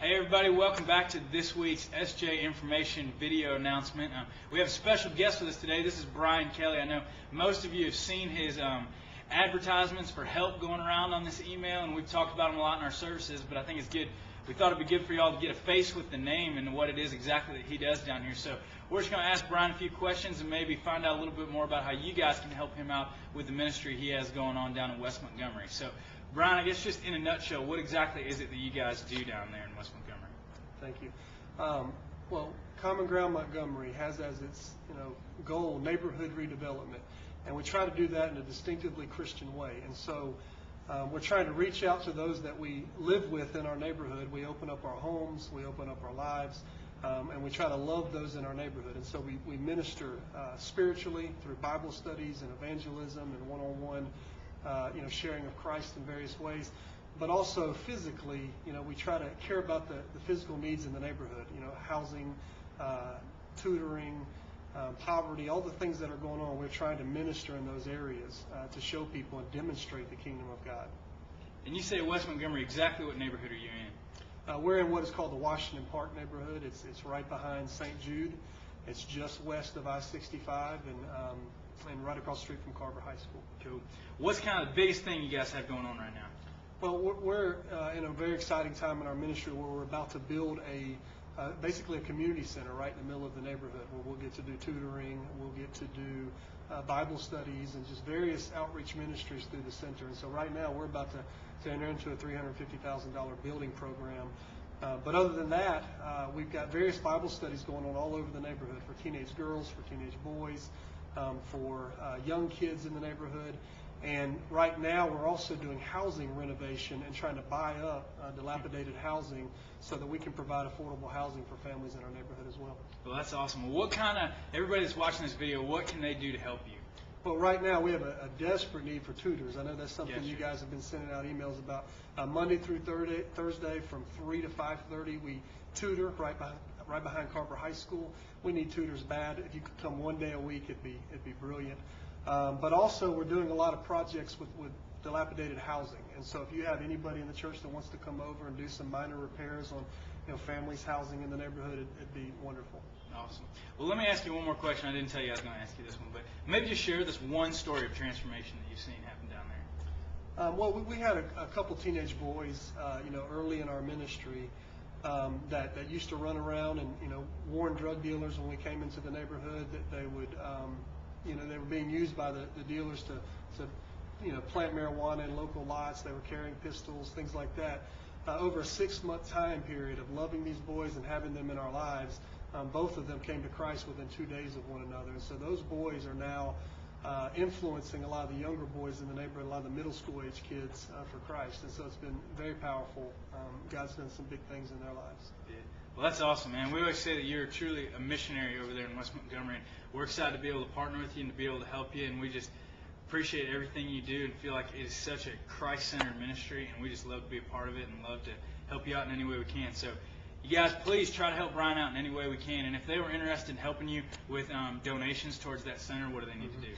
Hey everybody, welcome back to this week's SJ Information video announcement. We have a special guest with us today. This is Brian Kelly. I know most of you have seen his advertisements for help going around on this email, and we've talked about him a lot in our services, but I think it's good. We thought it'd be good for y'all to get a face with the name and what it is exactly that he does down here. So we're just going to ask Brian a few questions and maybe find out a little bit more about how you guys can help him out with the ministry he has going on down in West Montgomery. So Brian, I guess just in a nutshell, what exactly is it that you guys do down there in West Montgomery? Thank you. Well, Common Ground Montgomery has as its goal neighborhood redevelopment, and we try to do that in a distinctively Christian way. And so we're trying to reach out to those that we live with in our neighborhood. We open up our homes, we open up our lives, and we try to love those in our neighborhood. And so we minister spiritually through Bible studies and evangelism and one-on-one sharing of Christ in various ways, but also physically, we try to care about the physical needs in the neighborhood, housing, tutoring, poverty, all the things that are going on. We're trying to minister in those areas to show people and demonstrate the kingdom of God. And you say West Montgomery, exactly what neighborhood are you in? We're in what is called the Washington Park neighborhood. It's right behind St. Jude. It's just west of I-65 and right across the street from Carver High School. Cool. What's kind of the biggest thing you guys have going on right now? Well, we're in a very exciting time in our ministry where we're about to build basically a community center right in the middle of the neighborhood where we'll get to do tutoring, we'll get to do Bible studies, and just various outreach ministries through the center. And so right now we're about to enter into a $350,000 building program. But other than that, we've got various Bible studies going on all over the neighborhood for teenage girls, for teenage boys, for young kids in the neighborhood. And right now we're also doing housing renovation and trying to buy up dilapidated housing so that we can provide affordable housing for families in our neighborhood as well. Well, that's awesome. Well, everybody that's watching this video, what can they do to help you? Well, right now we have a desperate need for tutors. I know that's something Yes, you guys have been sending out emails about. Monday through Thursday from 3 to 5:30, we tutor right behind Carver High School. We need tutors bad. If you could come one day a week, it'd be brilliant. But also we're doing a lot of projects with dilapidated housing. And so if you have anybody in the church that wants to come over and do some minor repairs on families' housing in the neighborhood, it'd be wonderful. Awesome. Well, let me ask you one more question. I didn't tell you I was going to ask you this one, but maybe just share this one story of transformation that you've seen happen down there. Well, we had a couple teenage boys, early in our ministry that used to run around and warn drug dealers when we came into the neighborhood that they would they were being used by the dealers to plant marijuana in local lots. They were carrying pistols, things like that. Over a 6-month time period of loving these boys and having them in our lives, both of them came to Christ within 2 days of one another. And so those boys are now influencing a lot of the younger boys in the neighborhood, a lot of the middle school age kids for Christ. And so it's been very powerful. God's done some big things in their lives. Yeah. Well, that's awesome, man. We always say that you're truly a missionary over there in West Montgomery. And we're excited to be able to partner with you and to be able to help you. And we just appreciate everything you do and feel like it is such a Christ-centered ministry. And we just love to be a part of it and love to help you out in any way we can. So you guys, please try to help Brian out in any way we can. And if they were interested in helping you with donations towards that center, what do they need to do?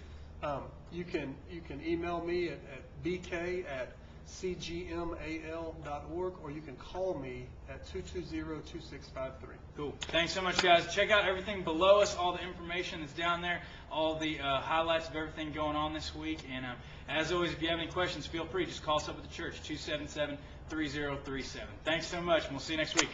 You can email me at bk@cgmal.org, or you can call me at 220-2653. Cool. Thanks so much, guys. Check out everything below us, all the information that's down there, all the highlights of everything going on this week. And as always, if you have any questions, feel free. Just call us up at the church, 277-3037. Thanks so much, and we'll see you next week.